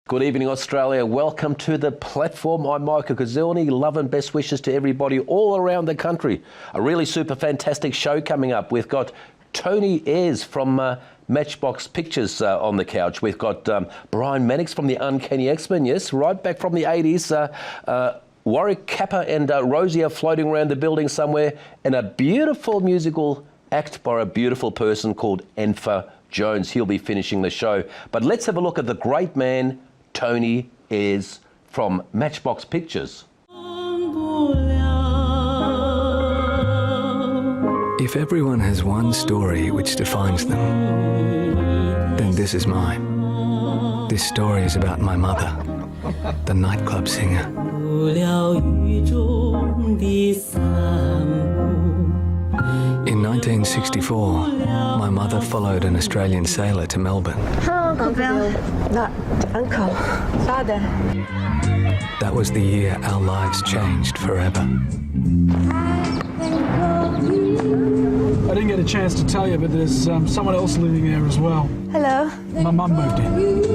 Good evening, Australia. Welcome to the platform. I'm Michael Gazzilni. Love and best wishes to everybody all around the country. A really super fantastic show coming up. We've got Tony Ayres from Matchbox Pictures on the couch. We've got Brian Mannix from the Uncanny X-Men, yes, right back from the 80s. Warwick Capper and Rosie are floating around the building somewhere, and a beautiful musical act by a beautiful person called Enfa Jones. He'll be finishing the show. But let's have a look at the great man, Tony Ayres from Matchbox Pictures. If everyone has one story which defines them, then this is mine. This story is about my mother, the nightclub singer. In 1964, my mother followed an Australian sailor to Melbourne. Uncle Bill. Not Uncle. Father. That was the year our lives changed forever. I didn't get a chance to tell you, but there's someone else living there as well. Hello. My mum moved in.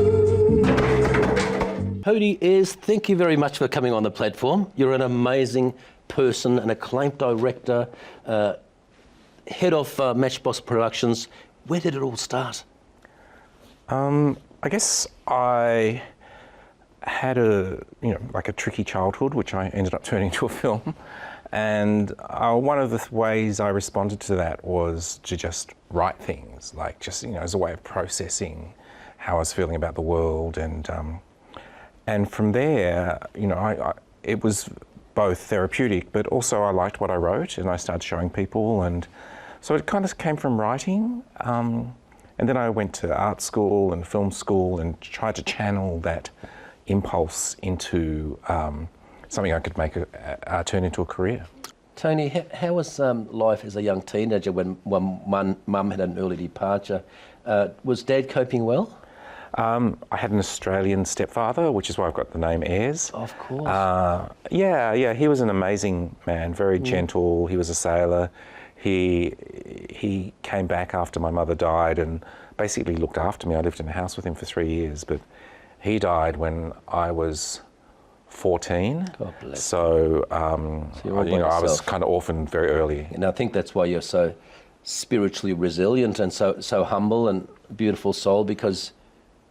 Tony Ayres, thank you very much for coming on the platform. You're an amazing person, an acclaimed director, head of Matchbox Productions. Where did it all start? I guess I had a tricky childhood, which I ended up turning into a film. And one of the ways I responded to that was to just write things, like just, as a way of processing how I was feeling about the world. And from there, it was both therapeutic, but also I liked what I wrote and I started showing people. And so it kind of came from writing. And then I went to art school and film school and tried to channel that impulse into something I could make turn into a career. Tony, how was life as a young teenager when mum had an early departure? Was Dad coping well? I had an Australian stepfather, which is why I've got the name Ayres. Of course. Yeah, he was an amazing man, very gentle. He was a sailor. He came back after my mother died and basically looked after me. I lived in a house with him for 3 years, but he died when I was 14. God bless. So, I was kind of orphaned very early. And I think that's why you're so spiritually resilient and so humble and beautiful soul, because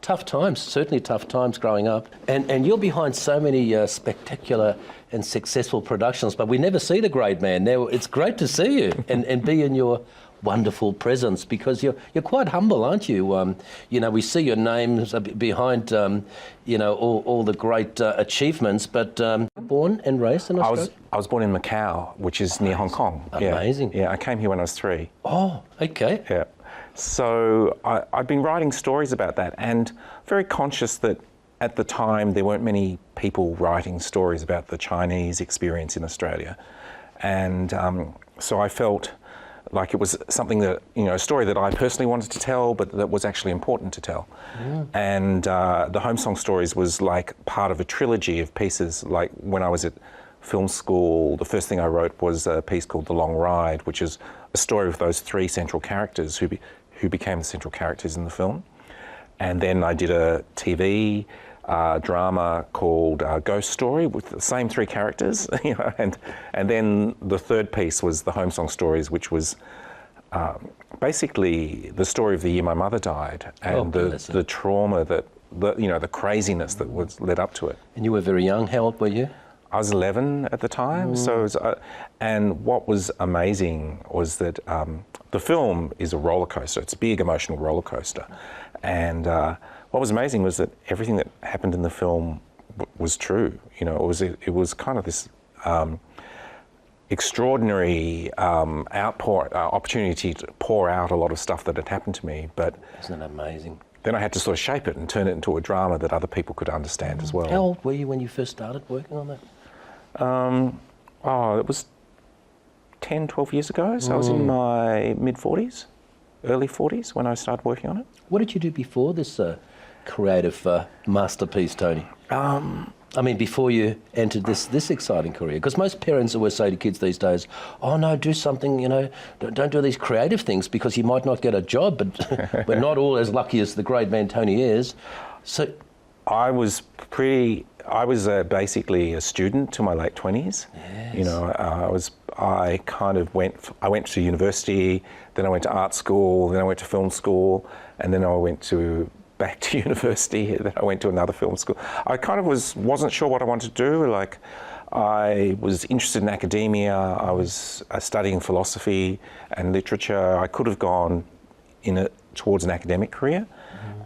tough times, certainly tough times growing up. And you're behind so many spectacular and successful productions, but we never see the great man. Now, it's great to see you and be in your wonderful presence, because you're quite humble, aren't you? We see your names behind, all the great achievements, but born and raised in Australia? I was born in Macau, which is near Hong Kong. Amazing. Yeah, I came here when I was 3. Oh, okay. Yeah. So I've been writing stories about that, and very conscious that at the time there weren't many people writing stories about the Chinese experience in Australia. And so I felt like it was something that, a story that I personally wanted to tell, but that was actually important to tell. Yeah. And the Home Song Stories was like part of a trilogy of pieces. Like when I was at film school, the first thing I wrote was a piece called The Long Ride, which is a story of those 3 central characters who became the central characters in the film. And then I did a TV drama called Ghost Story with the same 3 characters, and then the third piece was the Home Song Stories, which was basically the story of the year my mother died and the trauma the craziness that was led up to it. And you were very young. How old were you? I was 11 at the time. So, it was, and what was amazing was that the film is a roller coaster. It's a big emotional roller coaster, and what was amazing was that everything that happened in the film was true. It was kind of this extraordinary opportunity to pour out a lot of stuff that had happened to me. But isn't it amazing? Then I had to sort of shape it and turn it into a drama that other people could understand as well. How old were you when you first started working on that? It was 10, 12 years ago. So I was in my mid-40s, early 40s when I started working on it. What did you do before this creative masterpiece, Tony? I mean, before you entered this exciting career? Because most parents always say to kids these days, "Oh no, do something. You know, don't do these creative things because you might not get a job." But we're not all as lucky as the great man Tony is. So, I was basically a student till my late 20s. Yes. You know, I went to university, then I went to art school, then I went to film school, and then I went back to university, then I went to another film school. I kind of wasn't sure what I wanted to do. Like, I was interested in academia. I was studying philosophy and literature. I could have gone towards an academic career.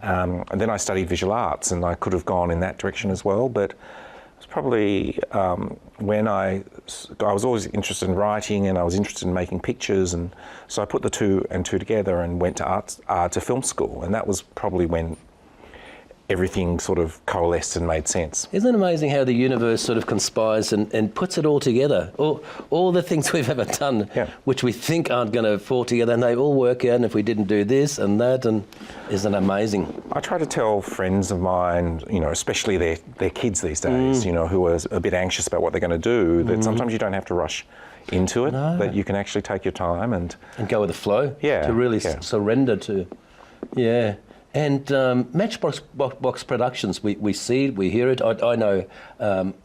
And then I studied visual arts, and I could have gone in that direction as well. But it was probably when I was always interested in writing, and I was interested in making pictures, and so I put the two and two together and went to film school, and that was probably when everything sort of coalesced and made sense. isn't it amazing how the universe sort of conspires and puts it all together? All the things we've ever done, Yeah. which we think aren't going to fall together, and they all work out. And if we didn't do this and that, and isn't it amazing? I try to tell friends of mine, you know, especially their kids these days, you know, who are a bit anxious about what they're going to do, that sometimes you don't have to rush into it, that you can actually take your time and go with the flow. Yeah, To really yeah. surrender to. Yeah. And Matchbox Box Productions, we see it, we hear it. I know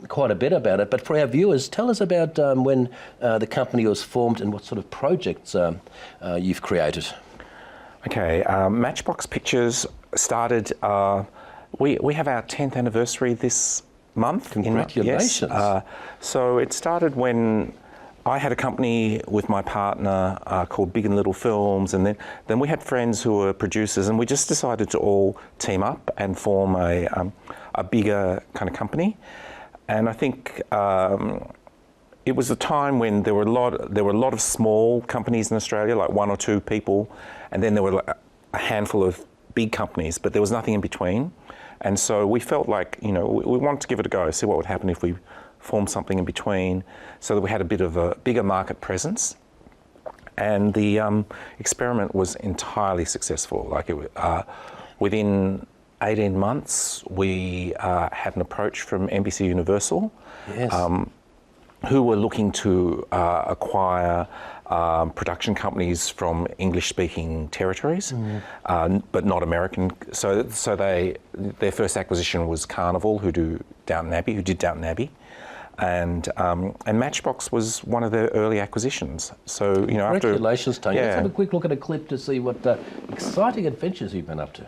quite a bit about it, but for our viewers, tell us about when the company was formed and what sort of projects you've created. Okay, Matchbox Pictures started, we have our 10th anniversary this month. Congratulations. So it started when I had a company with my partner called Big and Little Films, and then we had friends who were producers, and we just decided to all team up and form a bigger kind of company. And I think it was a time when there were a lot of small companies in Australia, like one or two people, and then there were a handful of big companies, but there was nothing in between. And so we felt like, you know, we wanted to give it a go, see what would happen if we formed something in between, so that we had a bit of a bigger market presence. And the experiment was entirely successful. Like within 18 months, we had an approach from NBC Universal, Yes. who were looking to acquire production companies from English-speaking territories, but not American. So their first acquisition was Carnival, who did Downton Abbey, and Matchbox was one of their early acquisitions. So you know, Congratulations, Tony. Let's Yeah. have a quick look at a clip to see what exciting adventures you've been up to.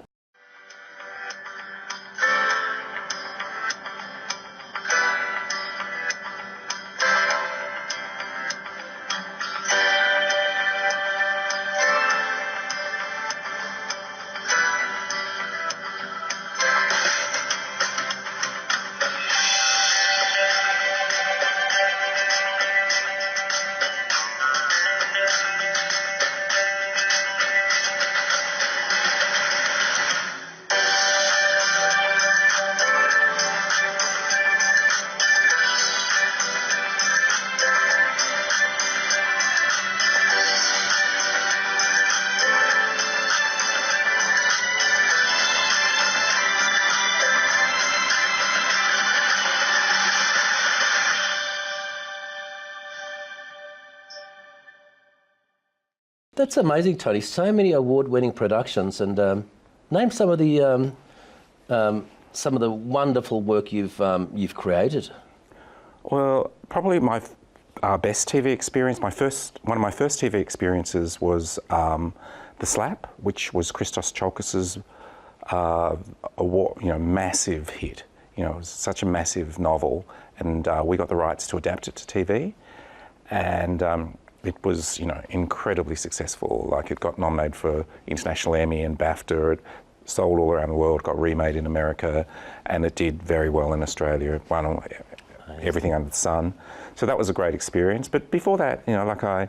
That's amazing, Tony. So many award-winning productions, and name some of the wonderful work you've created. Well, probably my best TV experience, one of my first TV experiences was The Slap, which was Christos Tsiolkas's award, you know, massive hit. You know, it was such a massive novel, and we got the rights to adapt it to TV, and it was, you know, incredibly successful. Like, it got nominated for International Emmy and BAFTA. It sold all around the world, got remade in America, and it did very well in Australia. It won everything under the sun. So that was a great experience. But before that, you know, like I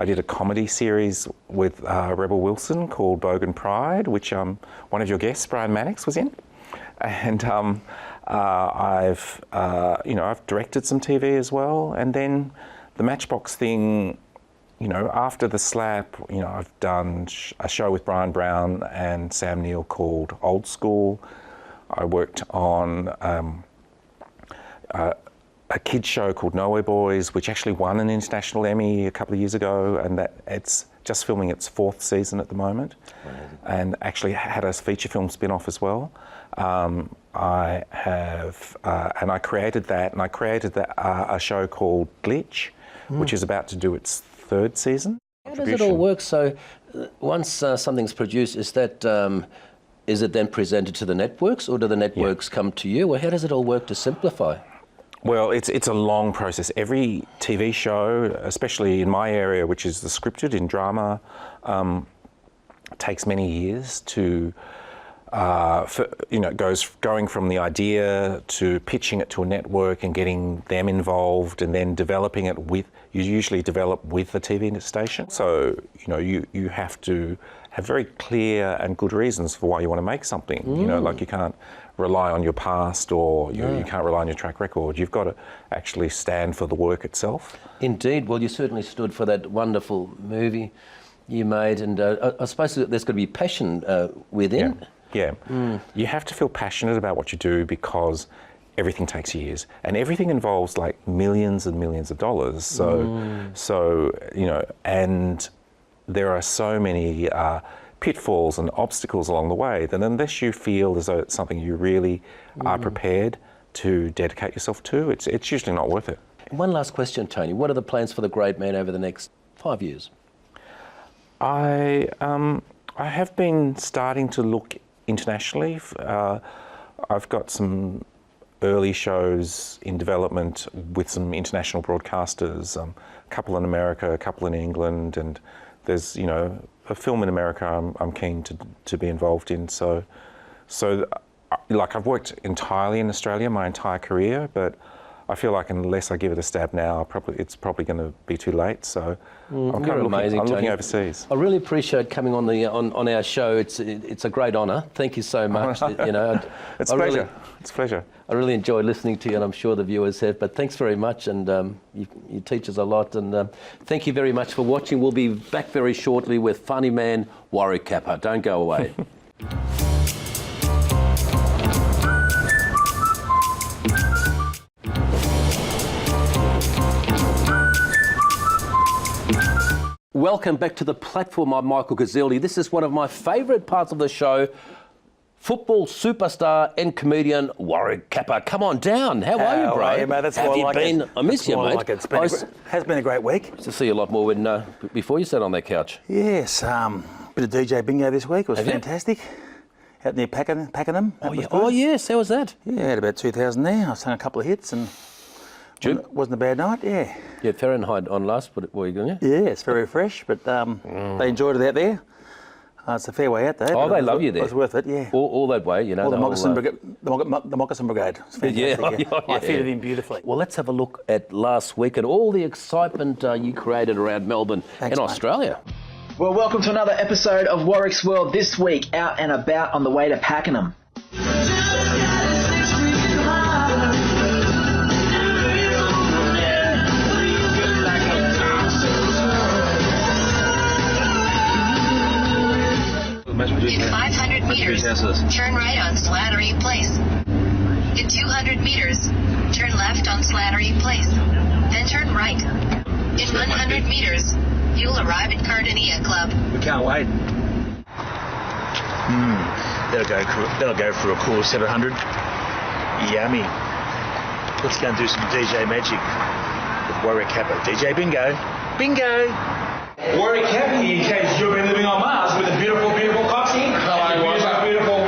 did a comedy series with Rebel Wilson called Bogan Pride, which one of your guests, Brian Mannix, was in. And I've directed some TV as well. And then the Matchbox thing, you know, after The Slap, you know, I've done a show with Brian Brown and Sam Neill called Old School. I worked on a kids show called Nowhere Boys, which actually won an international Emmy a couple of years ago, and that it's just filming its 4th season at the moment, and actually had a feature film spin-off as well. I have, and I created that, and I created a show called Glitch, which is about to do its 3rd season. How does it all work? So once something's produced, is it then presented to the networks, or do the networks come to you, or how does it all work to simplify? Well, it's a long process. Every TV show, especially in my area, which is the scripted in drama, takes many years to, going from the idea to pitching it to a network and getting them involved, and then developing it with. You usually develop with the TV station. So you have to have very clear and good reasons for why you want to make something. Like you can't rely on your past, or you can't rely on your track record. You've got to actually stand for the work itself. Indeed. Well, you certainly stood for that wonderful movie you made, and I suppose there's got to be passion within. Yeah. You have to feel passionate about what you do, because everything takes years, and everything involves like millions and millions of dollars. So and there are so many pitfalls and obstacles along the way that unless you feel as though it's something you really are prepared to dedicate yourself to, it's usually not worth it. One last question, Tony. What are the plans for The Great Man over the next 5 years? I have been starting to look internationally. I've got some early shows in development with some international broadcasters, a couple in America, a couple in England, and there's a film in America I'm keen to be involved in. So like I've worked entirely in Australia my entire career, but I feel like unless I give it a stab now, it's probably going to be too late. So I'm looking overseas. I really appreciate coming on our show. It's a great honour. Thank you so much. It's a pleasure. It's a pleasure. I really enjoy listening to you, and I'm sure the viewers have. But thanks very much, and you teach us a lot. And thank you very much for watching. We'll be back very shortly with funny man Warwick Capper. Don't go away. Welcome back to the platform. I'm Michael Gazzildi. This is one of my favourite parts of the show. Football superstar and comedian Warwick Capper. Come on down. How are you, bro? Hey, mate, that's Have why you I like been? it. I miss you, mate. Has been a great week. Used to see you a lot more when before you sat on that couch. Yes, bit of DJ bingo this week. It was fantastic. Out near Pakenham. Oh yes, how was that? Yeah, had about 2,000 there. I sang a couple of hits and wasn't a bad night. Yeah. You had Fahrenheit on last. What were you doing? Yeah, it's very fresh, but they enjoyed it out there. It's a fair way out there. Oh, they love you there. It was worth it, yeah. All that way, All the Moccasin Brigade. The Moccasin Brigade. It's fantastic, I fitted in beautifully. Well, let's have a look at last week and all the excitement you created around Melbourne and Australia. Well, welcome to another episode of Warwick's World. This week, out and about on the way to Pakenham. In 500 meters, turn right on Slattery Place. In 200 meters, turn left on Slattery Place. Then turn right. In 100 meters, you'll arrive at Cardinia Club. We can't wait. That'll go for a cool 700. Yummy. Let's go and do some DJ magic with Warwick Capper. DJ Bingo. Bingo! Warwick Capper here, in case you've been living on Mars with a beautiful, beautiful coxie. Beautiful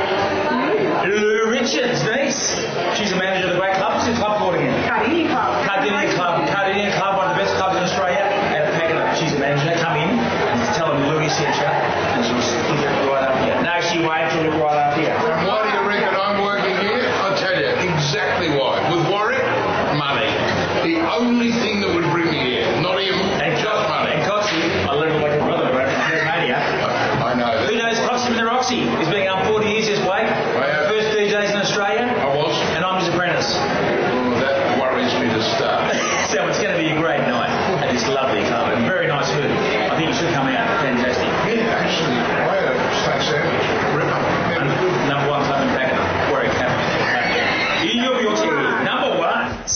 Lou Richards, niece. She's the manager of the great club. What's the club called again? Cardinia Club. Cardinia Club, one of the best clubs in Australia. At Pakenham. She's the manager. Come in and tell them Louis sent you, and she'll stick it right up here. No, she won't. She'll look right up here. And why do you reckon I'm working here? I'll tell you exactly why. With Warwick, money. The only thing that would bring me here. Not him, just money. And Coxie, I learned like a brother right from Tasmania. I know that. Who knows Coxie from the Roxy? He's been out 40 years this way. First DJs in Australia. I was. And I'm his apprentice.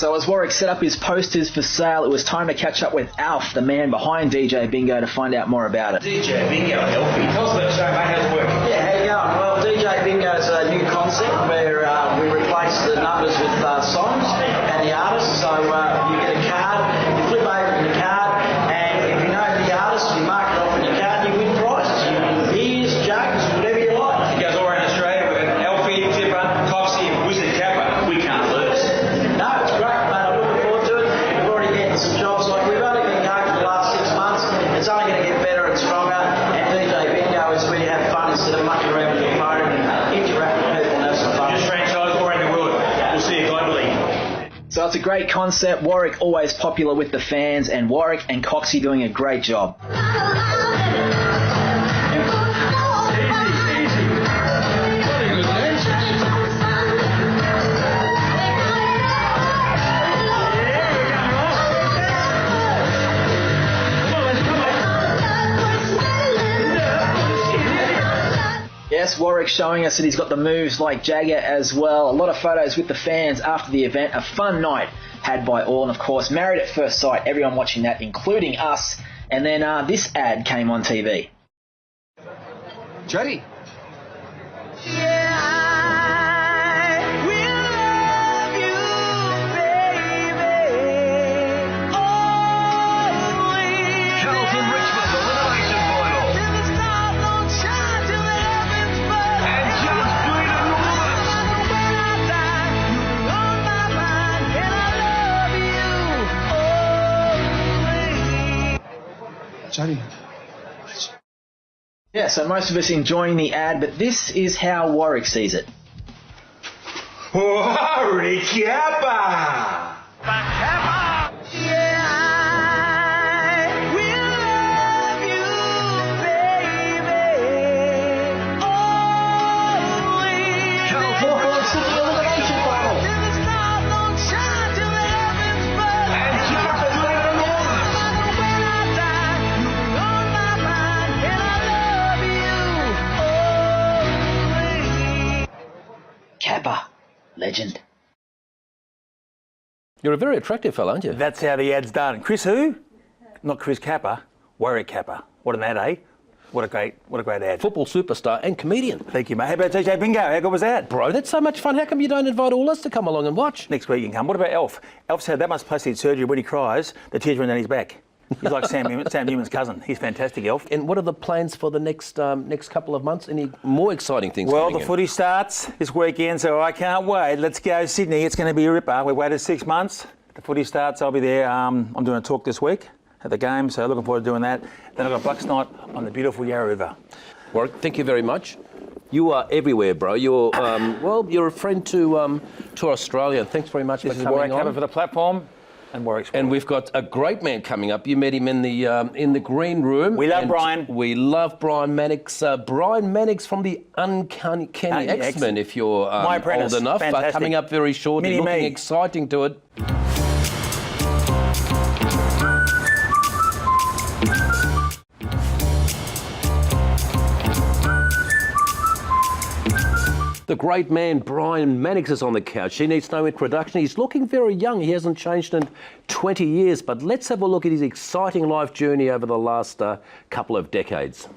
So as Warwick set up his posters for sale, it was time to catch up with Alf, the man behind DJ Bingo, to find out more about it. DJ Bingo, Elfie. Tell us about the show, mate. How's it working? Yeah, how you going? Well, DJ Bingo is a new concept where we replace the numbers with songs and the artists. So you get a card, you flip over the card, and if you know the artist, you mark it off on your card, you win prizes. You win beers, jugs, whatever you like. It goes all around Australia. We've got Elfie, Tipper, Coxie, and Wizard Kappa. We can't lose. No, it's great, mate. I'm looking forward to it. We've already getting some jobs. Like we've only been going for the last 6 months. It's only going to get better and stronger. And DJ Bingo is where you have fun instead of mucking around with your phone and interact with people and have some fun. Just franchise all around the world. We'll see you globally. So it's a great concept. Warwick always popular with the fans, and Warwick and Coxie doing a great job. Yes, Warwick showing us that he's got the moves like Jagger as well. A lot of photos with the fans after the event. A fun night had by all. And of course, Married at First Sight. Everyone watching that, including us. And then this ad came on TV. Jody. Jody. Yeah, so most of us enjoying the ad, but this is how Warwick sees it. Warwick Kappa! Kappa, legend. You're a very attractive fellow, aren't you? That's how the ad's done. Chris who? Not Chris Kappa, Warwick Kappa. What an ad, eh? What a great ad. Football superstar and comedian. Thank you, mate. How about DJ Bingo? How good was that? Bro, that's so much fun. How come you don't invite all us to come along and watch? Next week you can come. What about Elf? Elf's had that much plastic surgery. When he cries, the tears run down his back. He's like Sam Newman's cousin. He's fantastic, Elf. And what are the plans for the next couple of months? Any more exciting things? Well, the footy starts this weekend, so I can't wait. Let's go Sydney. It's going to be a ripper. We've waited 6 months. The footy starts. I'll be there. I'm doing a talk this week at the game, so looking forward to doing that. Then I've got Bucks Night on the beautiful Yarra River. Warwick, thank you very much. You are everywhere, bro. You're you're a friend to Australia. Thanks very much This for is coming Warwick on. Kappa for the platform. And Warwick's. And we've got a great man coming up. You met him in the green room. We love Brian. We love Brian Mannix. Brian Mannix from the Uncanny X-Men, if you're My apprentice. old enough. Fantastic. Coming up very shortly. Mini Looking me. exciting to it. The great man Brian Mannix is on the couch. He needs no introduction. He's looking very young. He hasn't changed in 20 years. But let's have a look at his exciting life journey over the last couple of decades.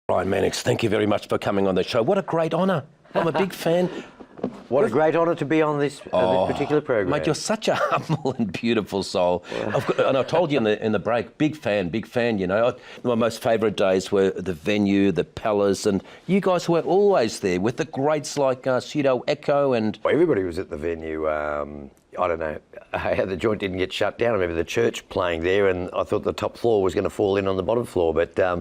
Brian Mannix, thank you very much for coming on the show. What a great honour. I'm a big fan. What a great honour to be on this particular program. Mate, you're such a humble and beautiful soul. And I told you in the break, big fan, you know. My most favourite days were the venue, the palace, and you guys were always there with the greats like Pseudo Echo and... Well, everybody was at the venue. I don't know how the joint didn't get shut down. I remember the church playing there, and I thought the top floor was going to fall in on the bottom floor. But yeah,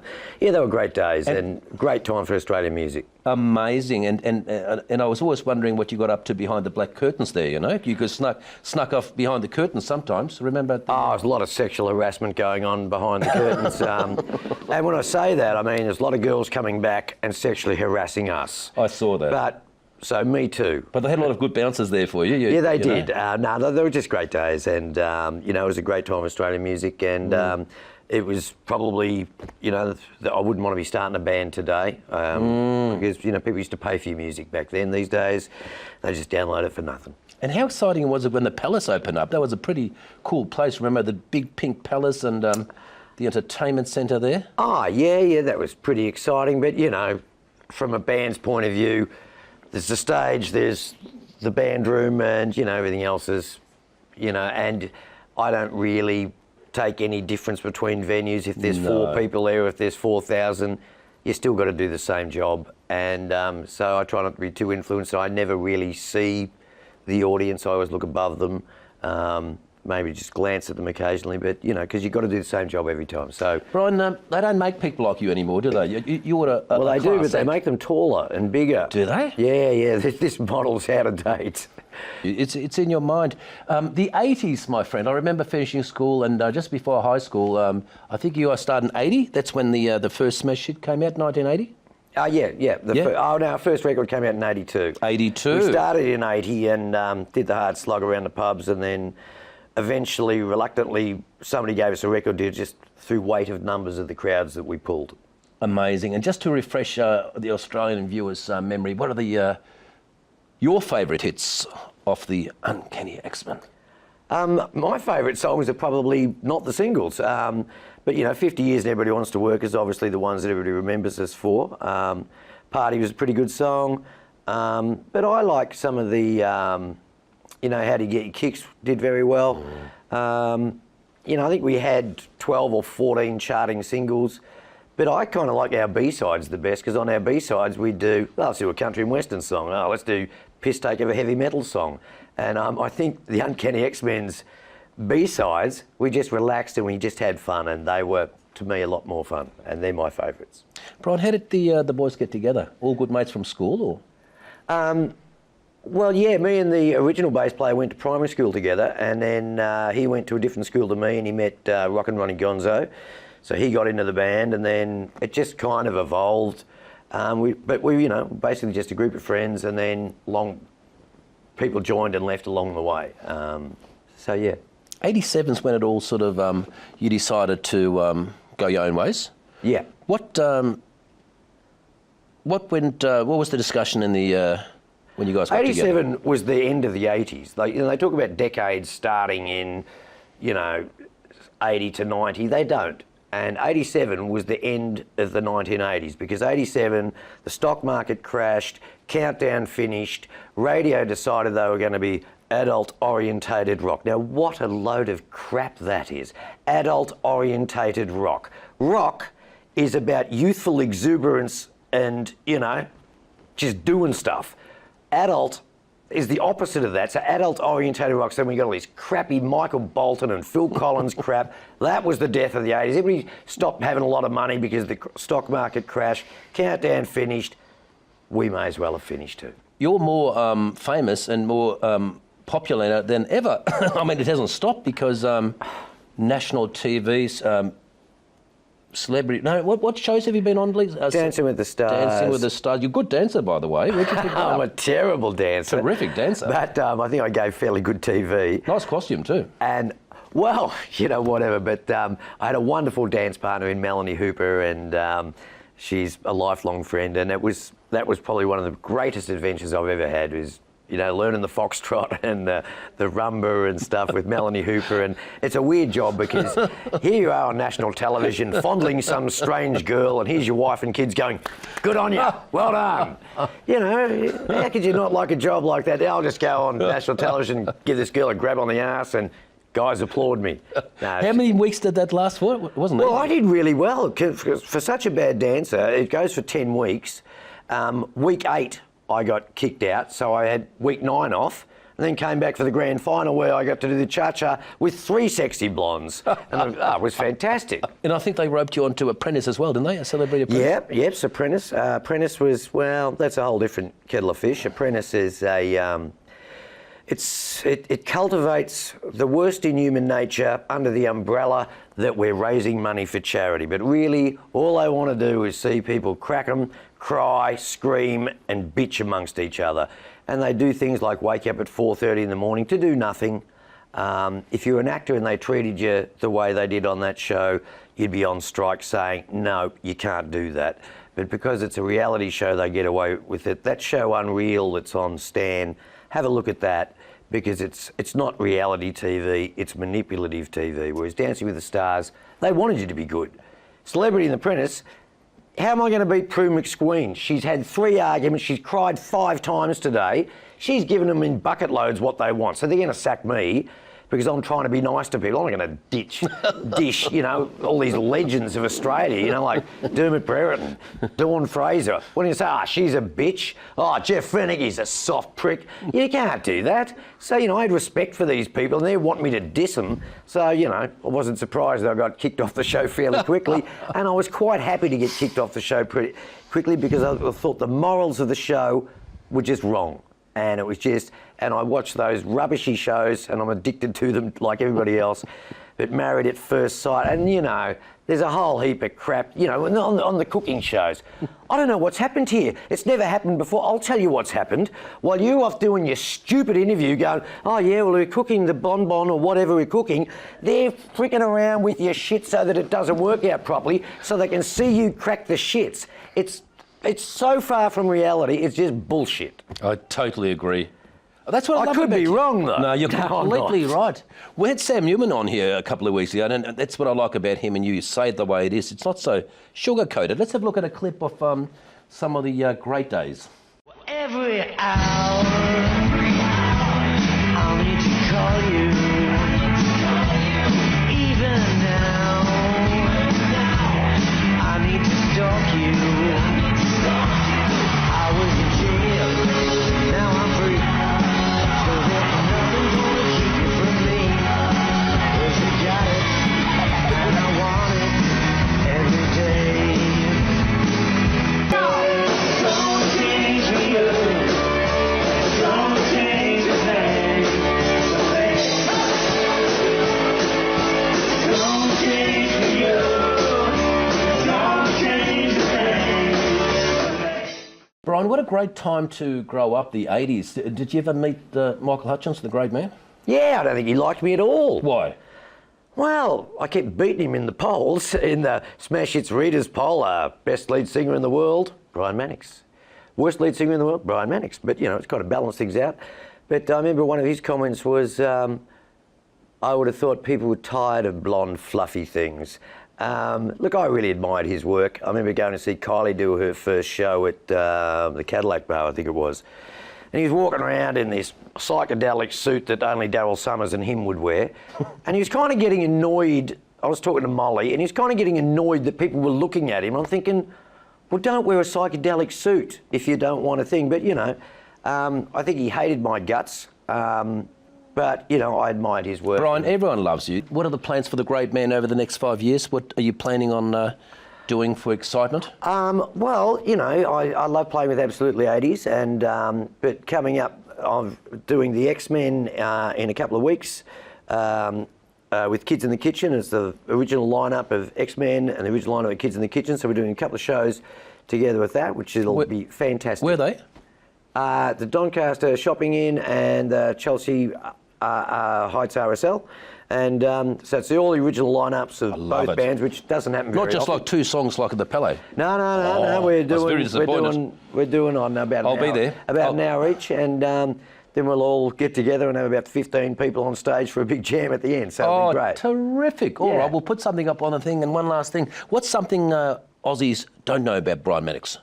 they were great days and great time for Australian music. Amazing, and I was always wondering what you got up to behind the black curtains there. You know, you could snuck off behind the curtains sometimes. Remember? There's a lot of sexual harassment going on behind the curtains. And when I say that, I mean there's a lot of girls coming back and sexually harassing us. I saw that. So me too. But they had a lot of good bouncers there for you. Yeah, they did. No, they were just great days, and you know, it was a great time of Australian music, and it was probably, you know, I wouldn't want to be starting a band today because, you know, people used to pay for your music back then. These days, they just download it for nothing. And how exciting was it when the Palace opened up? That was a pretty cool place. Remember the big pink Palace and the entertainment centre there? Oh, yeah, that was pretty exciting. But, you know, from a band's point of view, there's the stage, there's the band room, and, you know, everything else is, you know, and I don't really take any difference between venues. If there's 4 people there, if there's 4,000, you still got to do the same job. And so I try not to be too influenced. I never really see the audience. I always look above them. Maybe just glance at them occasionally, but, you know, because you've got to do the same job every time. So, Brian, they don't make people like you anymore, do they? You're well, they do, but they make them taller and bigger. Do they? Yeah. This model's out of date. It's in your mind. The 80s, my friend. I remember finishing school, and just before high school, I think you started in 80. That's when the first Smash hit came out, 1980. Yeah. Our first record came out in 82. 82. We started in 80 and did the hard slog around the pubs, and then eventually, reluctantly, somebody gave us a record deal just through weight of numbers of the crowds that we pulled. Amazing. And just to refresh the Australian viewers' memory, what are your favourite hits off the Uncanny X-Men? My favourite songs are probably not the singles. But, you know, 50 Years and Everybody Wants to Work is obviously the ones that everybody remembers us for. Party was a pretty good song. But I like some of the... you know, How Do You Get Your Kicks did very well. You know, I think we had 12 or 14 charting singles, but I kind of like our B-sides the best, because on our B-sides we do, let's do a country and western song. Let's do Piss Take of a heavy metal song. And I think the Uncanny X-Men's B-sides, we just relaxed and we just had fun, and they were, to me, a lot more fun, and they're my favourites. Brian, how did the boys get together? All good mates from school, or...? Well, yeah, me and the original bass player went to primary school together, and then he went to a different school to me, and he met Rock and Ronnie Gonzo. So he got into the band, and then it just kind of evolved. But we, you know, basically just a group of friends, and then people joined and left along the way. So yeah. 87's when it all sort of you decided to go your own ways. Yeah. What was the discussion in the when you guys got 87 together? was the end of the 80s. They talk about decades starting in, you know, 80 to 90. They don't. And 87 was the end of the 1980s, because 87, the stock market crashed, Countdown finished, radio decided they were going to be adult-orientated rock. Now, what a load of crap that is. Adult-orientated rock. Rock is about youthful exuberance and, you know, just doing stuff. Adult is the opposite of that. So adult-orientated rock. So we got all this crappy Michael Bolton and Phil Collins crap. That was the death of the 80s. Everybody stopped having a lot of money because the stock market crashed. Countdown finished. We may as well have finished too. You're more famous and more popular than ever. I mean, it hasn't stopped because national TV's celebrity. No, what shows have you been on, please? Dancing with the Stars. Dancing with the Stars. You're a good dancer, by the way. Where'd you pick that up? I'm a terrible dancer. Terrific dancer. But I think I gave fairly good TV. Nice costume too. And, well, you know, whatever. But I had a wonderful dance partner in Melanie Hooper, and she's a lifelong friend. And that was probably one of the greatest adventures I've ever had, was learning the foxtrot and the rumba and stuff with Melanie Hooper. And it's a weird job because here you are on national television fondling some strange girl, and here's your wife and kids going, good on you, well done. How could you not like a job like that? I'll just go on national television, give this girl a grab on the ass, and guys applaud me. No, How many weeks did that last for? Wasn't it? Well, I did really well. For such a bad dancer, it goes for 10 weeks. Week 8, I got kicked out, so I had week 9 off, and then came back for the grand final where I got to do the cha-cha with 3 sexy blondes. And it was fantastic. And I think they roped you onto Apprentice as well, didn't they? A Celebrity Apprentice? Yep, Apprentice. Apprentice was, well, that's a whole different kettle of fish. Apprentice is a... It cultivates the worst in human nature under the umbrella that we're raising money for charity. But really, all I want to do is see people crack 'em, cry, scream, and bitch amongst each other. And they do things like wake up at 4:30 in the morning to do nothing. If you're an actor and they treated you the way they did on that show, you'd be on strike saying, no, you can't do that. But because it's a reality show, they get away with it. That show Unreal that's on Stan, have a look at that, because it's not reality TV, it's manipulative TV. Whereas Dancing with the Stars, they wanted you to be good. Celebrity and Apprentice, how am I going to beat Prue McSqueen? She's had 3 arguments, she's cried 5 times today. She's given them in bucket loads what they want. So they're going to sack me because I'm trying to be nice to people. I'm not going to dish, all these legends of Australia, like Dermot Brereton, Dawn Fraser. What do you say? She's a bitch. Jeff Fennige's a soft prick. You can't do that. So, I had respect for these people and they want me to diss them. So, I wasn't surprised that I got kicked off the show fairly quickly. And I was quite happy to get kicked off the show pretty quickly because I thought the morals of the show were just wrong. And it was just, and I watch those rubbishy shows and I'm addicted to them like everybody else, but Married at First Sight, and there's a whole heap of crap, on the cooking shows. I don't know what's happened here. It's never happened before. I'll tell you what's happened. While you're off doing your stupid interview going, we're cooking the bonbon or whatever we're cooking, they're freaking around with your shit so that it doesn't work out properly so they can see you crack the shits. It's so far from reality, it's just bullshit. I totally agree. That's what I love could about be you. wrong, though. No, you're No, I'm completely not. right. We had Sam Newman on here a couple of weeks ago, and that's what I like about him and you. Say it the way it is. It's not so sugar-coated. Let's have a look at a clip of some of the great days. Every hour, I'll need to call you. Even now, I need to stalk you. I was in jail, now I'm free. So there's nothing gonna keep you from me. 'Cause you got it, and I want it every day. Don't change me up, don't change a thing. Don't change me up, don't change a thing. Brian, what a great time to grow up, the 80s. Did you ever meet Michael Hutchence, the great man? Yeah, I don't think he liked me at all. Why? Well, I kept beating him in the polls, in the Smash Hits Readers poll. Best lead singer in the world, Brian Mannix. Worst lead singer in the world, Brian Mannix. But, it's got to balance things out. But I remember one of his comments was, I would have thought people were tired of blonde, fluffy things. Look, I really admired his work. I remember going to see Kylie do her first show at the Cadillac Bar, I think it was. And he was walking around in this psychedelic suit that only Daryl Summers and him would wear. And he was kind of getting annoyed. I was talking to Molly, and he was kind of getting annoyed that people were looking at him. I'm thinking, well, don't wear a psychedelic suit if you don't want a thing. But, I think he hated my guts. But, I admired his work. Brian, everyone loves you. What are the plans for the great man over the next 5 years? What are you planning on doing for excitement? Well, I love playing with Absolutely 80s, and but coming up, I'm doing the X-Men in a couple of weeks with Kids in the Kitchen. It's the original lineup of X-Men and the original lineup of Kids in the Kitchen, so we're doing a couple of shows together with that, which will be fantastic. Where are they? The Doncaster Shopping Inn and the Chelsea Heights RSL. And so it's all the original lineups of both bands, which doesn't happen very Not just often. like 2 songs like at the Palais. No. We're doing on about I'll be there. An hour each, and then we'll all get together and have about 15 people on stage for a big jam at the end. So it'll be great. Terrific! All right, we'll put something up on the thing. And one last thing, what's something Aussies don't know about Brian Maddox?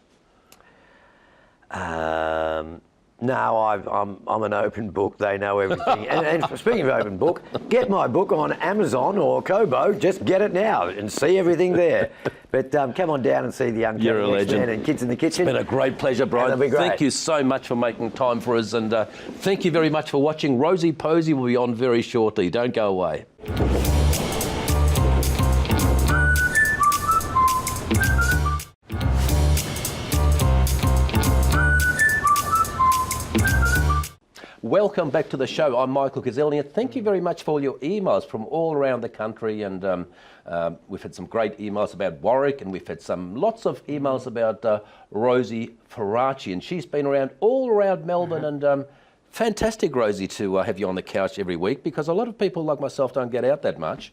No, I'm an open book. They know everything. and speaking of open book, get my book on Amazon or Kobo. Just get it now and see everything there. But come on down and see the Uncanny You're a legend. X-Men and Kids in the Kitchen. It's been a great pleasure, Brian. That'll be great. Thank you so much for making time for us, and thank you very much for watching. Rosie Posey will be on very shortly. Don't go away. Welcome back to the show. I'm Michael Gazelnia. Thank you very much for all your emails from all around the country, and we've had some great emails about Warwick, and we've had lots of emails about Rosie Faraci, and she's been around all around Melbourne, and fantastic, Rosie, to have you on the couch every week, because a lot of people like myself don't get out that much.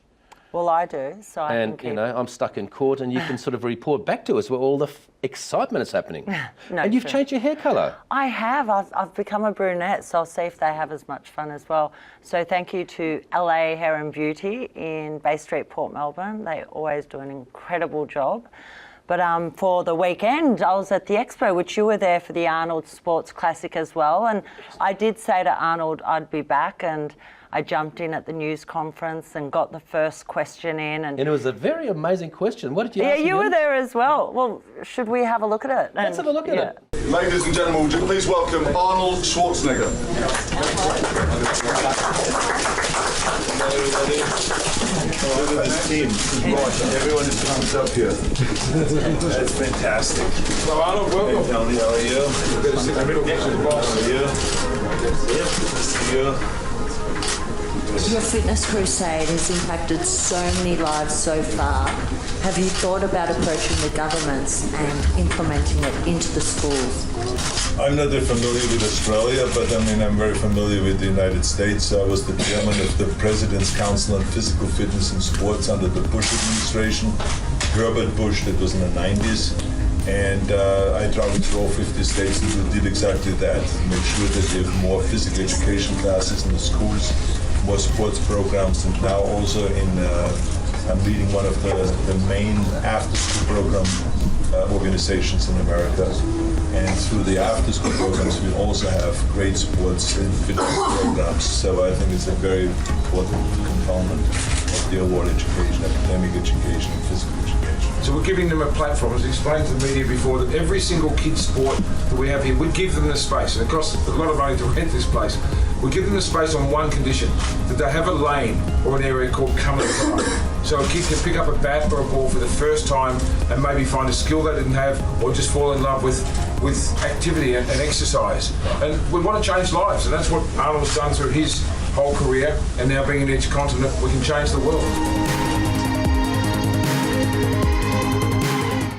Well, I do, so I can keep... you know, I'm stuck in court, and you can sort of report back to us where all the excitement is happening. And you've changed your hair colour. I have. I've become a brunette, so I'll see if they have as much fun as well. So thank you to LA Hair and Beauty in Bay Street, Port Melbourne. They always do an incredible job. But for the weekend, I was at the Expo, which you were there for the Arnold Sports Classic as well. And I did say to Arnold I'd be back, and I jumped in at the news conference and got the first question in. And it was a very amazing question. What did you ask? Yeah, you were there as well. Well, should we have a look at it? Let's have a look at it. Ladies and gentlemen, would you please welcome Arnold Schwarzenegger. Look at this team. Everyone just comes up here. That's fantastic. Well, Arnold, welcome. Hey, Tony, how are you? Good to see the middle next to the boss. How are you? Yep, good to see you. Your fitness crusade has impacted so many lives so far. Have you thought about approaching the governments and implementing it into the schools? I'm not that familiar with Australia, but I mean, I'm very familiar with the United States. I was the chairman of the President's Council on Physical Fitness and Sports under the Bush administration. Herbert Bush, that was in the 90s. And I traveled through all 50 states and did exactly that. Make sure that you have more physical education classes in the schools, more sports programs, and now also I'm leading one of the main after-school program organizations in America. And through the after-school programs, we also have great sports and fitness programs. So I think it's a very important component of the overall education, academic education, and physical education. So we're giving them a platform, as explained to the media before, that every single kid's sport that we have here, we give them the space, and it costs a lot of money to rent this place. We give them the space on one condition, that they have a lane or an area called come and try. So a kid can pick up a bat or a ball for the first time and maybe find a skill they didn't have, or just fall in love with activity and exercise. And we want to change lives, and that's what Arnold's done through his whole career, and now being in each continent, we can change the world.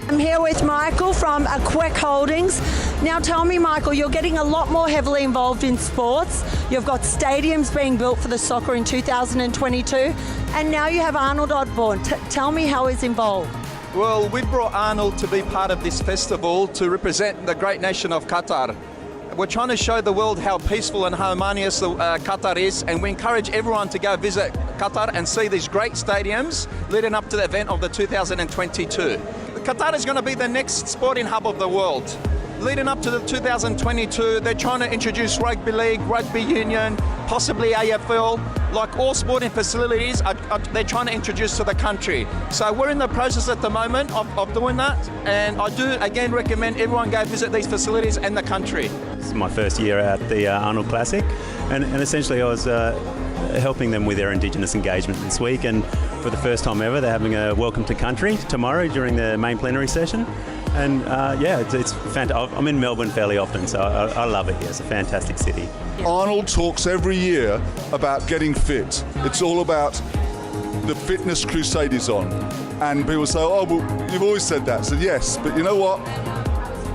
I'm here with Michael from Queck Holdings. Now tell me, Michael, you're getting a lot more heavily involved in sports. You've got stadiums being built for the soccer in 2022, and now you have Arnold Osborne. Tell me how he's involved. Well, we brought Arnold to be part of this festival to represent the great nation of Qatar. We're trying to show the world how peaceful and harmonious Qatar is, and we encourage everyone to go visit Qatar and see these great stadiums leading up to the event of the 2022. Qatar is going to be the next sporting hub of the world. Leading up to the 2022, they're trying to introduce rugby league, rugby union, possibly AFL, like all sporting facilities they're trying to introduce to the country. So we're in the process at the moment of doing that, and I do again recommend everyone go visit these facilities and the country. This is my first year at the Arnold Classic, and essentially I was helping them with their Indigenous engagement this week, and for the first time ever they're having a welcome to country tomorrow during the main plenary session. And yeah, it's fantastic. I'm in Melbourne fairly often, so I love it here. It's a fantastic city. Arnold talks every year about getting fit. It's all about the fitness crusade is on. And people say, oh, well, you've always said that. I said, yes, but you know what?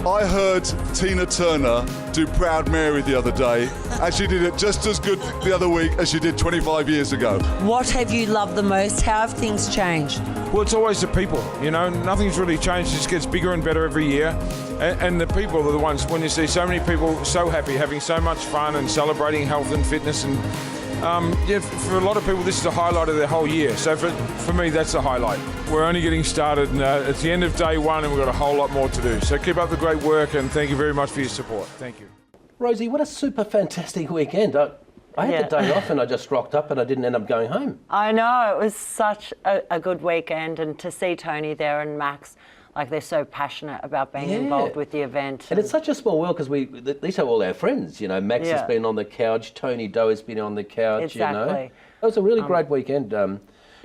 I heard Tina Turner do Proud Mary the other day, and she did it just as good the other week as she did 25 years ago. What have you loved the most? How have things changed? Well, it's always the people, you know, nothing's really changed, it just gets bigger and better every year. And the people are the ones, when you see so many people so happy, having so much fun and celebrating health and fitness, and for a lot of people this is the highlight of their whole year. So for me, that's the highlight. We're only getting started, and it's the end of day one, and we've got a whole lot more to do. So keep up the great work, and thank you very much for your support. Thank you. Rosie, what a super fantastic weekend. I had the day off and I just rocked up and I didn't end up going home. I know, it was such a good weekend, and to see Tony there and Max, like they're so passionate about being involved with the event. And it's such a small world because these are all our friends, you know. Max has been on the couch, Tony Doe has been on the couch, you know. It was a really great weekend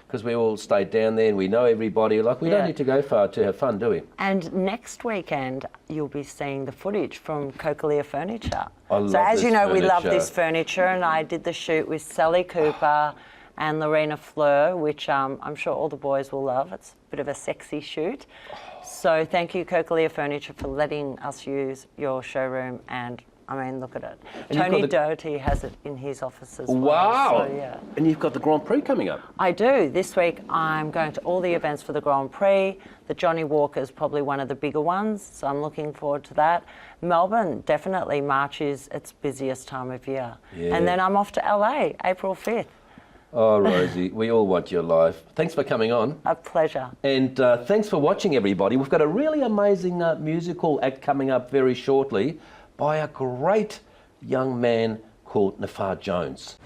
because we all stayed down there and we know everybody. Like, we don't need to go far to have fun, do we? And next weekend, you'll be seeing the footage from Cochlear Furniture. So as you know, we love this furniture, and I did the shoot with Sally Cooper and Lorena Fleur, which I'm sure all the boys will love. It's a bit of a sexy shoot. So thank you, Cochlear Furniture, for letting us use your showroom. And I mean, look at it. And Tony Doherty has it in his office as well. Wow! So, yeah. And you've got the Grand Prix coming up. I do. This week I'm going to all the events for the Grand Prix. The Johnny Walker is probably one of the bigger ones, so I'm looking forward to that. Melbourne, definitely, March is its busiest time of year. Yeah. And then I'm off to LA, April 5th. Oh, Rosie, we all want your life. Thanks for coming on. A pleasure. And thanks for watching, everybody. We've got a really amazing musical act coming up very shortly by a great young man called Nafar Jones.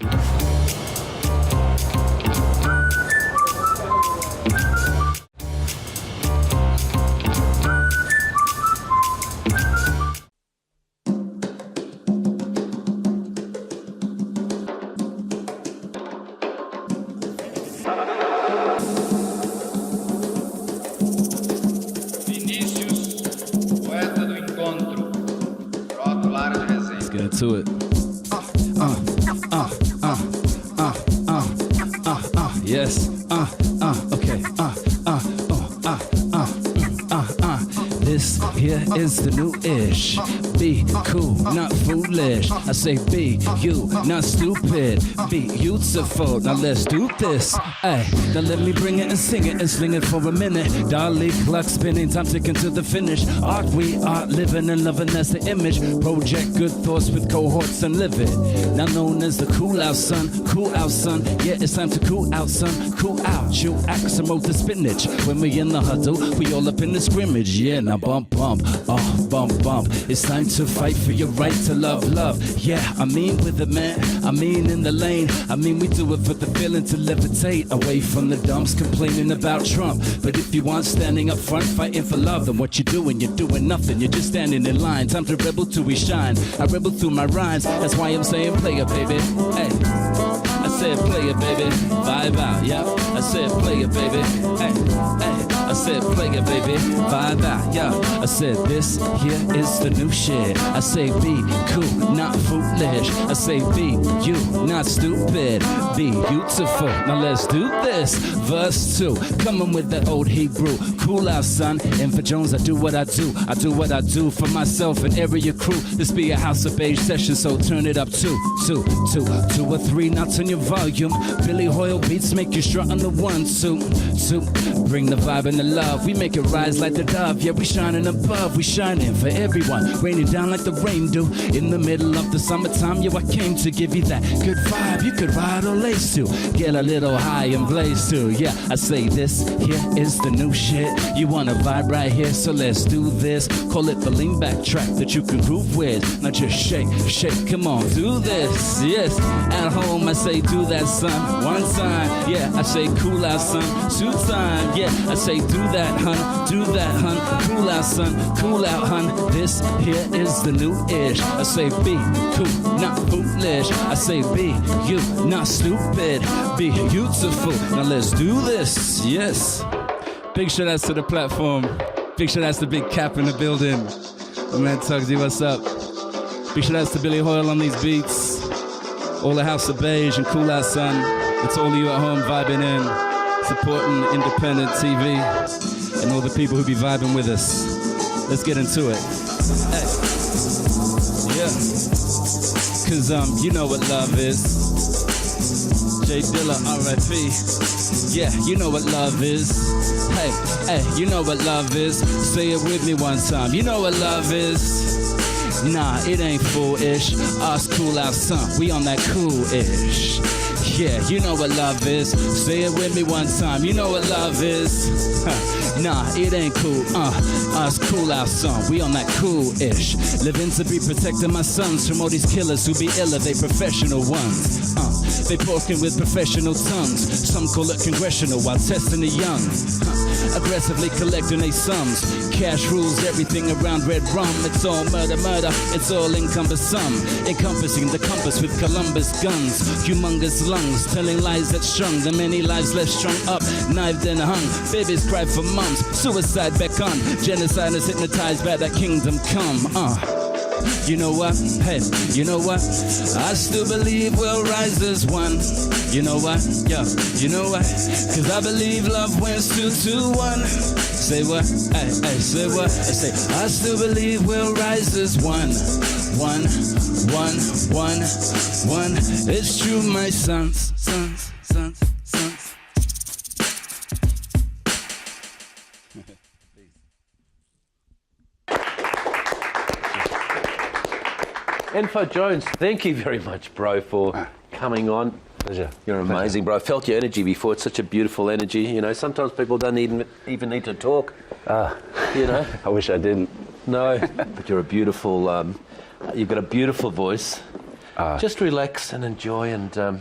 To it. Yes. Okay. This here is the new ish. Be cool, not foolish. I say be you, not stupid. Be beautiful. Now let's do this. Ay, now let me bring it and sing it and sling it for a minute. Dolly clock spinning, time ticking to the finish. Art we are living and loving, that's the image. Project good thoughts with cohorts and live it. Now known as the cool out son, cool out son. Yeah, it's time to cool out son, cool out. You axe and roll the spinach. When we in the huddle, we all up in the scrimmage. Yeah, now bump, bump, bump, bump. It's time to fight for your right to love, love. Yeah, I mean with it, man. I mean in the lane. I mean we do it for the feeling to levitate away from the dumps complaining about Trump. But if you want standing up front fighting for love, then what you're doing nothing. You're just standing in line. Time to rebel till we shine. I rebel through my rhymes. That's why I'm saying play it, baby. Hey. I said play it, baby. Vibe out, yeah. I said play it, baby. Hey, hey. I said play it, baby. Vibe out, yeah. I said this here is the new shit. I say be cool, not foolish. I say be you, not stupid. Be beautiful. Now let's do this. Verse 2, coming with that old Hebrew. Cool out, son. And for Jones, I do what I do. I do what I do for myself and area crew. This be a house of beige session, so turn it up 2 or 3. Now turn your volume. Billy Hoyle beats make you strut on the 1, 2. Bring the vibe and the love. We make it rise like the dove. Yeah, we shining above. We shining for everyone. Raining down like the rain do. In the middle of the summertime, yo, I came to give you that good vibe. You could ride or lace to. Get a little high and blaze too. Yeah, I say this here is the new shit. You wanna vibe right here, so let's do this. Call it the lean back track that you can groove with. Now just shake, shake, come on, do this. Yes, at home I say do that, son. 1 time, yeah, I say cool out, son. 2 times, yeah, I say do that, hun. Do that, hun. Cool out, son. Cool out, hun. This here is the new ish. I say be cool, not foolish. I say be you, not stupid. Be beautiful. Now let's do this. Yes. Big shout outs to the platform. Big shout outs to Big Cap in the building. My man Tugsy, what's up? Big shout outs to Billy Hoyle on these beats. All the House of Beige and Cool Out Son. It's all of you at home vibing in, supporting independent TV, and all the people who be vibing with us. Let's get into it. Hey. Yeah. Cause you know what love is. J Dilla, R.I.P. Yeah, you know what love is. Hey, hey, you know what love is. Say it with me one time. You know what love is. Nah, it ain't foolish. Us cool out son, we on that cool-ish. Yeah, you know what love is. Say it with me one time. You know what love is. Nah, it ain't cool. Us cool out son, we on that cool-ish. Living to be protecting my sons from all these killers who be iller, they professional ones. They talking with professional tongues. Some call it congressional while testing the young. Aggressively collecting they sums. Cash rules everything around red rum. It's all murder, murder. It's all encompassing. Encompassing the compass with Columbus guns. Humongous lungs, telling lies that strung. The many lives left strung up, knifed and hung. Babies cry for mums. Suicide beckon. Genocide is hypnotized by that kingdom come. You know what? Hey, you know what? I still believe we'll rise as one. You know what? Yeah, you know what? Cause I believe love wins 2-1. Say what? Hey, hey, say what? I say, I still believe we'll rise as one. One. It's true, my sons. Info Jones, thank you very much, bro, for coming on. Pleasure. You're amazing, bro. I felt your energy before. It's such a beautiful energy. You know, sometimes people don't even need to talk. You know? I wish I didn't. No, but you're a beautiful, you've got a beautiful voice. Just relax and enjoy and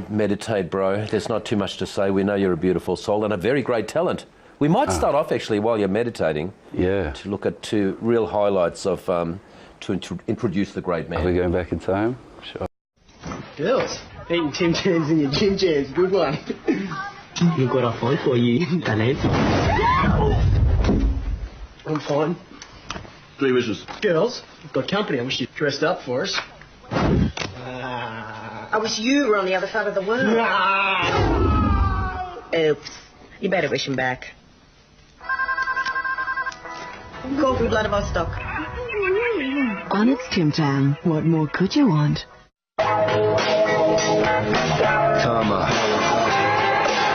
meditate, bro. There's not too much to say. We know you're a beautiful soul and a very great talent. We might start off, actually, while you're meditating. Yeah. To look at two real highlights of... to introduce the great man. Are we going back in time? Sure. Girls, eating Tim Tams in your gym chairs, good one. Look what I find for you, Nancy. I'm fine. 3 wishes. Girls, we've got company. I wish you dressed up for us. I wish you were on the other side of the world. Oops. You better wish him back. Go for Vladivostok. On its Tim Tam, what more could you want? Karma.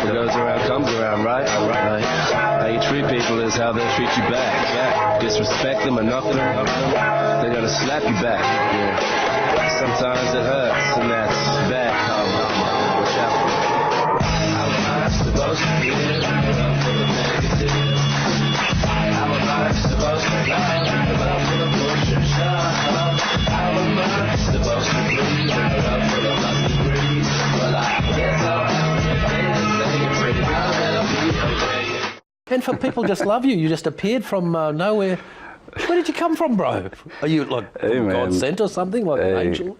What goes around comes around, right? Right. How you treat people is how they'll treat you back. Disrespect them or nothing, they're gonna slap you back. Yeah. Sometimes it hurts, and that's bad karma. Watch out. How am I supposed to be negative? How am I supposed to love for the push and shove? How am I supposed to breathe up for the last degrees? Well, I guess I'll have to say you're pretty proud that I'll be okay. And for people just love you. You just appeared from nowhere. Where did you come from, bro? Are you like God sent or something, like an angel?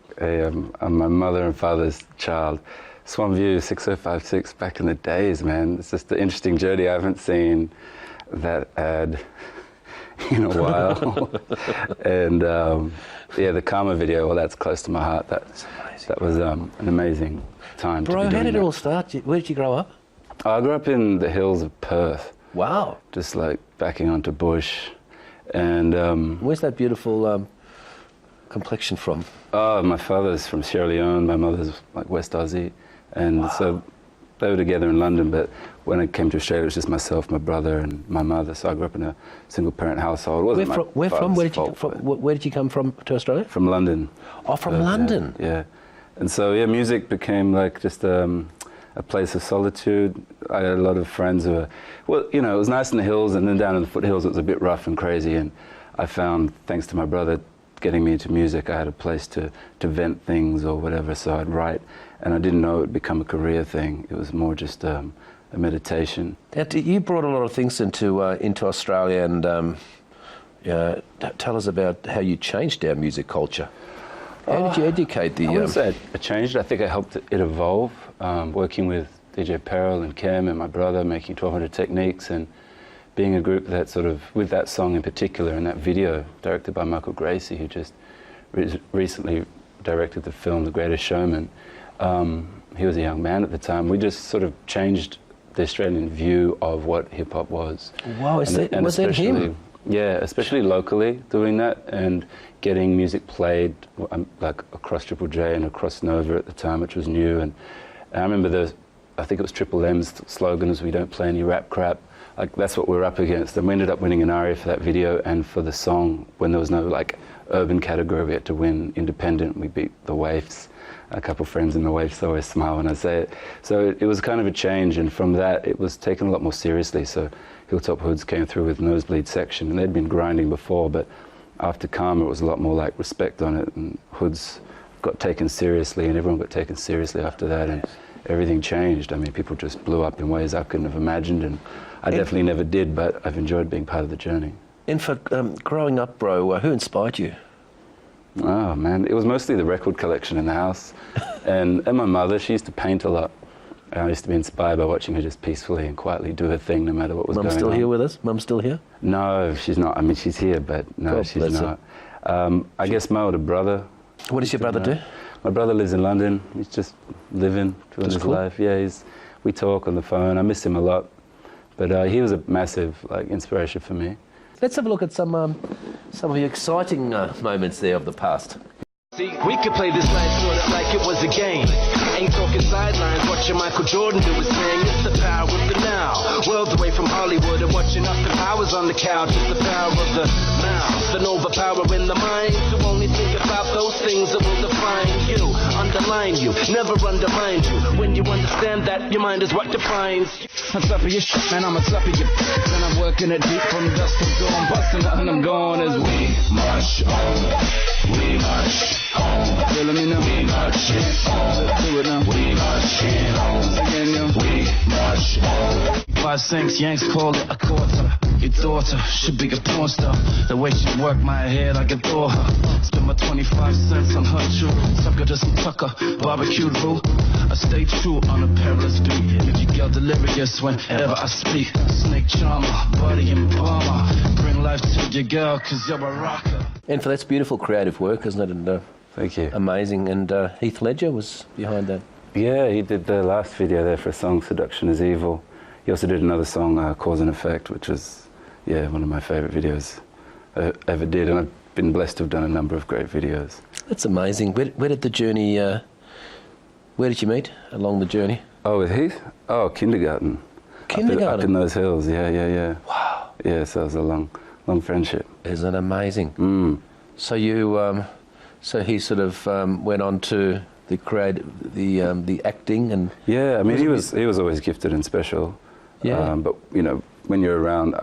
I'm my mother and father's child. Swanview 6056 back in the days, man. It's just an interesting journey. I haven't seen that ad in a while. And the Karma video, well, that's close to my heart. That was an amazing time. Bro, how did it all start? Where did you grow up? I grew up in the hills of Perth. Wow. Just like backing onto bush. And where's that beautiful complexion from? Oh, my father's from Sierra Leone, my mother's like West Aussie. And so they were together in London, but when I came to Australia, it was just myself, my brother, and my mother. So I grew up in a single-parent household. It wasn't Where did you come from to Australia? From London. Oh, from London. Yeah. And so, music became like just a place of solitude. I had a lot of friends who were, it was nice in the hills, and then down in the foothills it was a bit rough and crazy. And I found, thanks to my brother getting me into music, I had a place to vent things or whatever, so I'd write. And I didn't know it would become a career thing. It was more just a meditation. You brought a lot of things into Australia, and tell us about how you changed our music culture. How did you educate the... I wouldn't say I changed it. I think I helped it evolve, working with DJ Peril and Kem and my brother, making 1200 Techniques, and being a group that sort of, with that song in particular, and that video directed by Michael Gracie, who just recently directed the film The Greatest Showman. He was a young man at the time. We just sort of changed the Australian view of what hip-hop was. Wow, was that him? Yeah, especially locally, doing that and getting music played like across Triple J and across Nova at the time, which was new. And I remember I think it was Triple M's slogan was "We don't play any rap crap." Like that's what we were up against. And we ended up winning an ARIA for that video and for the song when there was no like urban category. We had to win independent. We beat the Waifs. A couple of friends in the Waifs always smile when I say it. So it was kind of a change, and from that it was taken a lot more seriously. So Hilltop Hoods came through with Nosebleed Section, and they'd been grinding before, but after Karma it was a lot more like respect on it, and Hoods got taken seriously, and everyone got taken seriously after that, and everything changed. I mean, people just blew up in ways I couldn't have imagined, and I definitely never did, but I've enjoyed being part of the journey. And for growing up, bro, who inspired you? Oh man, it was mostly the record collection in the house, and my mother. She used to paint a lot. I used to be inspired by watching her just peacefully and quietly do her thing, no matter what was going on. Mum's still here with us? Mum's still here? No, she's not. I mean, she's here, but no, God she's not. I guess my older brother. What does your brother do? My brother lives in London. He's just living his life. Yeah, we talk on the phone. I miss him a lot, but he was a massive inspiration for me. Let's have a look at some of the exciting moments there of the past. See, we could play this life sort of like it was a game. Ain't talking sidelines, watching Michael Jordan do his thing. It's the power of the now. Worlds away from Hollywood and watching Austin Powers on the couch. It's the power of the mouth and overpowering the mind to only think about those things that will define you, underline you, never undermine you. When you understand that, your mind is what defines you. On top of your shit, man, I'm on top of your and I'm working it deep from dusk to dawn. Busting up and I'm going as we march on. We march on. Feeling me now? We march on. Let's do it now. We march on. Again, yo. We march on. 5 cents, Yanks call it a quarter. Your daughter should be a porn star. The way she work my head, I adore her. Spend my 25 cents on her jewelry. Suck her to some tucker, barbecued roux. I stay true on a perilous beat. Make your girl delirious whenever I speak. Snake charmer, body embalmer. Bring life to your girl, cause you're a rocker. And for that's beautiful creative work, isn't it? And thank you. Amazing. And Heath Ledger was behind that. Yeah, he did the last video there for a song, Seduction is Evil. He also did another song, Cause and Effect, which is, yeah, one of my favourite videos I ever did. And I've been blessed to have done a number of great videos. That's amazing. Where did the journey, where did you meet along the journey? Oh, with Heath? Oh, kindergarten. Kindergarten? Up in those hills, yeah. Wow. Yeah, so it was a long friendship. Isn't it amazing? So you, so he sort of went on to the acting and. Yeah, I mean he was always gifted and special. Yeah. But you know, when you're around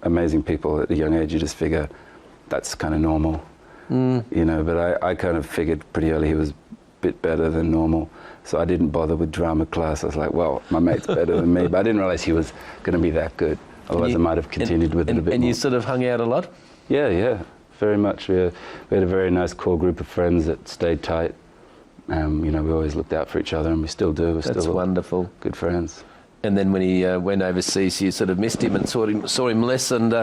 amazing people at a young age, you just figure that's kind of normal. You know, but I kind of figured pretty early he was a bit better than normal. So I didn't bother with drama class. I was like, well, my mate's better than me, but I didn't realise he was going to be that good. Otherwise, I might have continued with it a bit more. And you sort of hung out a lot? Yeah, very much. We had a very nice core group of friends that stayed tight. You know, we always looked out for each other, and we still do. That's still wonderful. Good friends. And then when he went overseas, you sort of missed him and saw him less. And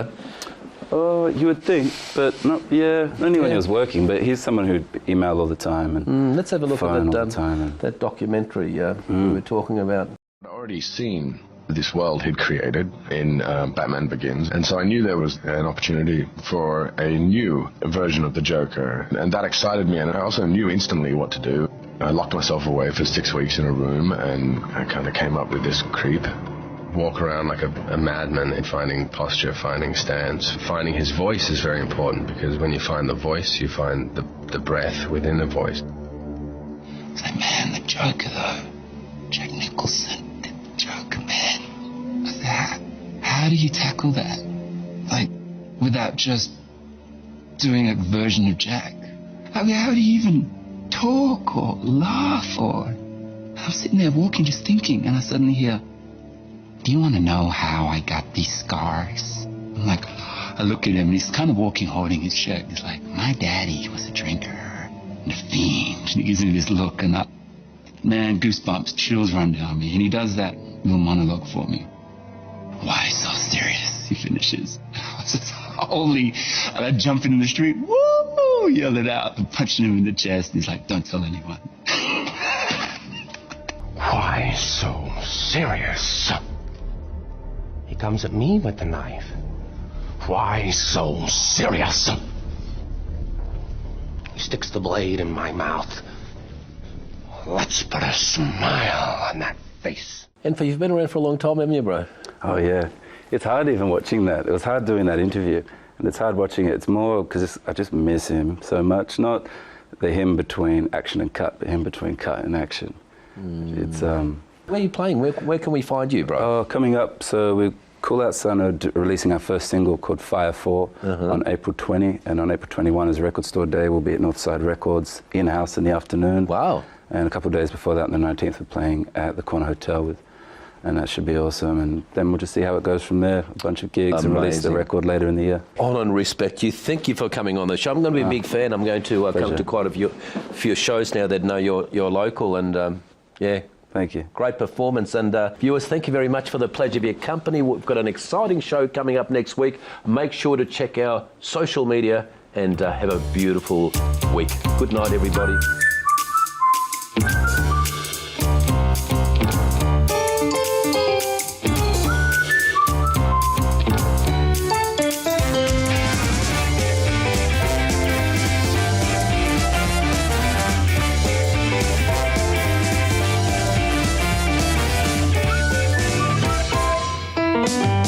oh, you would think, but not. Yeah, only when he was working. But he's someone who'd email all the time and let's have a look phone at all the time. that documentary we were talking about. I'd already seen this world he'd created in Batman Begins, and so I knew there was an opportunity for a new version of the Joker, and that excited me, and I also knew instantly what to do. I locked myself away for 6 weeks in a room, and I kind of came up with this creep. Walk around like a madman and finding posture, finding stance. Finding his voice is very important, because when you find the voice, you find the breath within the voice. It's like, man, the Joker though, Jack Nicholson, the Joker, man. I said, how do you tackle that? Like, without just doing a version of Jack? I mean, how do you even talk or laugh or... I'm sitting there walking, just thinking, and I suddenly hear, do you want to know how I got these scars? I'm like, I look at him, and he's kind of walking, holding his shirt. He's like, my daddy was a drinker and a fiend. And he gives me this look, and man, goosebumps, chills run down me. And he does that little monologue for me. Why so serious? He finishes. I was just, holy, and I jump into the street, woo, yell it out, and punching him in the chest. He's like, don't tell anyone. Why so serious? He comes at me with the knife. Why so serious? He sticks the blade in my mouth. Let's put a smile on that face. And you've been around for a long time, haven't you, bro? Oh yeah, it's hard even watching that. It was hard doing that interview, and it's hard watching it. It's more because I just miss him so much. Not the him between action and cut, but him between cut and action. It's Where are you playing? Where can we find you, bro? Oh, coming up. So we Cool Out Sun are releasing our first single called Fire 4 on April 20, and on April 21 is Record Store Day. We'll be at Northside Records in-house in the afternoon. Wow. And a couple of days before that, on the 19th, we're playing at the Corner Hotel and that should be awesome. And then we'll just see how it goes from there. A bunch of gigs and release the record later in the year. Honour and respect you. Thank you for coming on the show. I'm going to be a big fan. I'm going to come to quite a few shows now that know you're local, and yeah. Thank you. Great performance. And viewers, thank you very much for the pleasure of your company. We've got an exciting show coming up next week. Make sure to check our social media and have a beautiful week. Good night, everybody. Thank you.